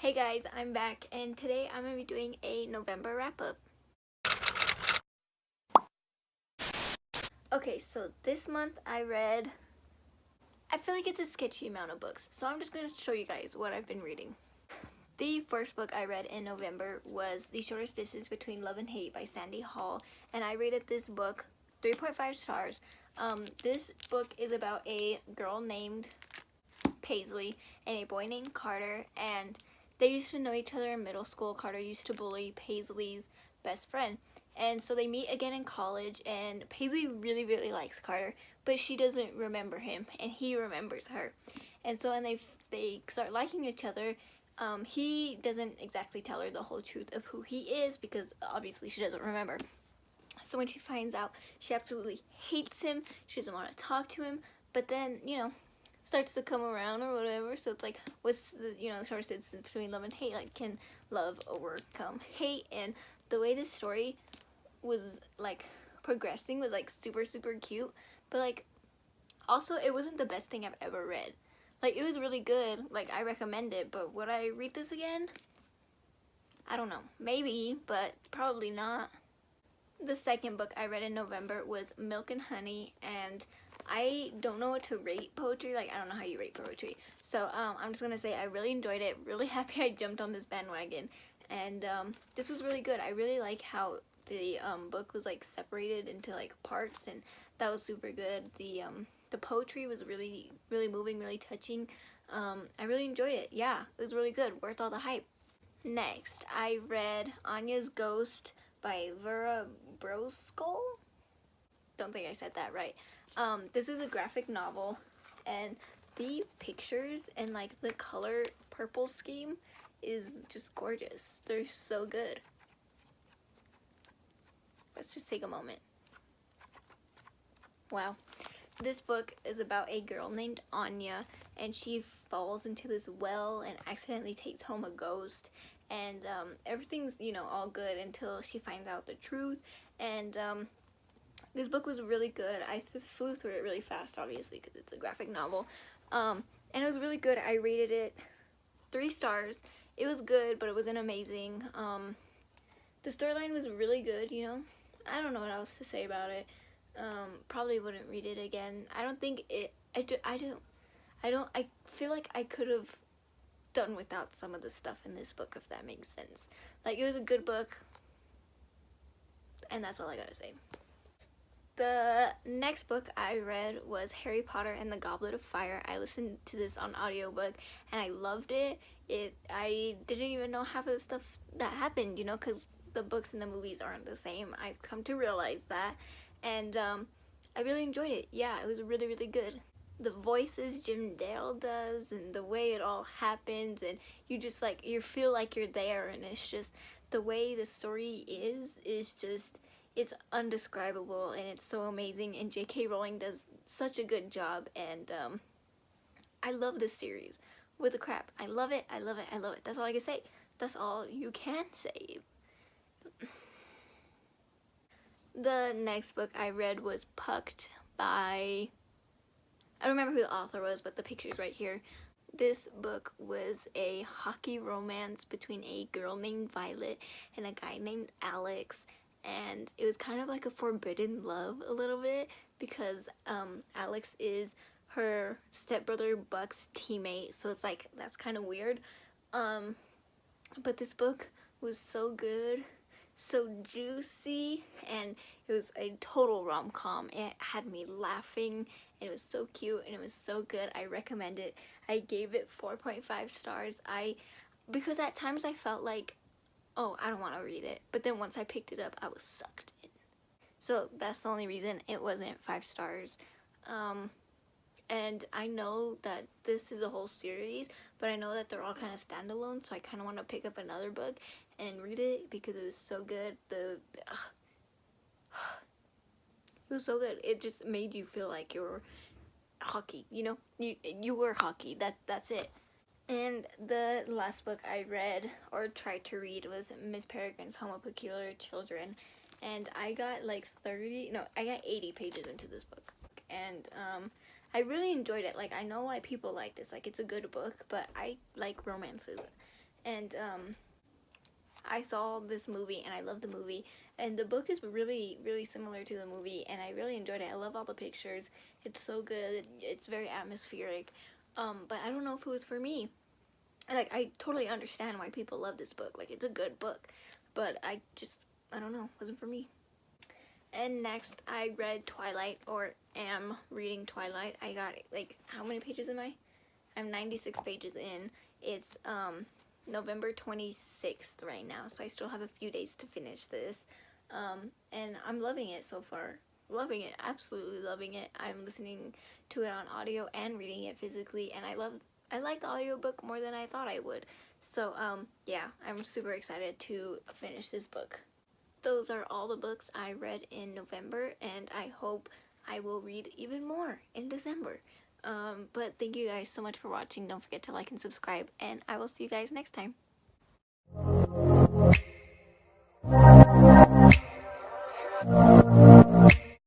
Hey guys, I'm back, and today I'm going to be doing a November wrap-up. Okay, so this month I feel like it's a sketchy amount of books, so I'm just going to show you guys what I've been reading. The first book I read in November was The Shortest Distance Between Love and Hate by Sandy Hall, and I rated this book 3.5 stars. This book is about a girl named Paisley and a boy named Carter, and they used to know each other in middle school. Carter used to bully Paisley's best friend, and so they meet again in college, and Paisley really likes Carter, but she doesn't remember him, and he remembers her. And so when they start liking each other, he doesn't exactly tell her the whole truth of who he is, because obviously she doesn't remember. So when she finds out, she absolutely hates him. She doesn't want to talk to him, but then, starts to come around or whatever. So it's like, what's the, the shortest distance between love and hate? Like, can love overcome hate? And the way this story was, like, progressing was, like, super cute. But, like, also, it wasn't the best thing I've ever read. Like, it was really good. Like, I recommend it. But would I read this again? I don't know. Maybe, but probably not. The second book I read in November was Milk and Honey, and I don't know what to rate poetry. Like, I don't know how you rate poetry. So, I'm just gonna say I really enjoyed it. Really happy I jumped on this bandwagon. And, this was really good. I really like how the, book was, like, separated into, like, parts, and that was super good. The poetry was really moving, really touching. I really enjoyed it. Yeah, it was really good. Worth all the hype. Next, I read Anya's Ghost by Vera Broskol. Don't think I said that right. This is a graphic novel, and the pictures and, like, the color purple scheme is just gorgeous. They're so good. Let's just take a moment. Wow. This book is about a girl named Anya, and she falls into this well and accidentally takes home a ghost, and everything's, all good until she finds out the truth. And this book was really good. I flew through it really fast, obviously, because it's a graphic novel, and it was really good. I rated it 3 stars. It was good, but it wasn't amazing. The storyline was really good, I don't know what else to say about it. Probably wouldn't read it again. I don't think it, I feel like I could have done without some of the stuff in this book, if that makes sense. Like, it was a good book, and that's all I gotta say. The next book I read was Harry Potter and the Goblet of Fire. I listened to this on audiobook, and I loved it. I didn't even know half of the stuff that happened, because the books and the movies aren't the same. I've come to realize that. And I really enjoyed it. Yeah, it was really good. The voices Jim Dale does, and the way it all happens, and you just, like, you feel like you're there, and it's just, the way the story is just, it's undescribable, and it's so amazing, and J.K. Rowling does such a good job, and I love this series with the crap. I love it. That's all I can say. That's all you can say. The next book I read was Pucked by, I don't remember who the author was, but the picture's right here. This book was a hockey romance between a girl named Violet and a guy named Alex, and it was kind of like a forbidden love a little bit, because Alex is her stepbrother Buck's teammate, so it's like, that's kind of weird. But this book was so good, so juicy, and it was a total rom-com. It had me laughing, and it was so cute, and it was so good. I recommend it. I gave it 4.5 stars. Because at times I felt like, oh, I don't want to read it, but then once I picked it up, I was sucked in. So that's the only reason it wasn't 5 stars. And I know that this is a whole series, but I know that they're all kind of standalone, so I kind of want to pick up another book and read it, because it was so good. It was so good. It just made you feel like you were hockey, you were hockey. That's it. And the last book I read, or tried to read, was Miss Peregrines' Home of Peculiar Children, and I got like 80 pages into this book, and I really enjoyed it. Like, I know why people like this. Like, it's a good book, but I like romances. and I saw this movie and I loved the movie, and the book is really, really similar to the movie, and I really enjoyed it. I love all the pictures. It's so good. It's very atmospheric. But I don't know if it was for me. Like, I totally understand why people love this book. Like, it's a good book, but I don't know, it wasn't for me. And next, I read Twilight, or am reading Twilight. I got, like, how many pages am I? I'm 96 pages in. It's November 26th right now, so I still have a few days to finish this. And I'm loving it so far. Loving it, absolutely loving it. I'm listening to it on audio and reading it physically, and I like the audiobook more than I thought I would. So, yeah, I'm super excited to finish this book. Those are all the books I read in November, and I hope I will read even more in December. But thank you guys so much for watching. Don't forget to like and subscribe, and I will see you guys next time.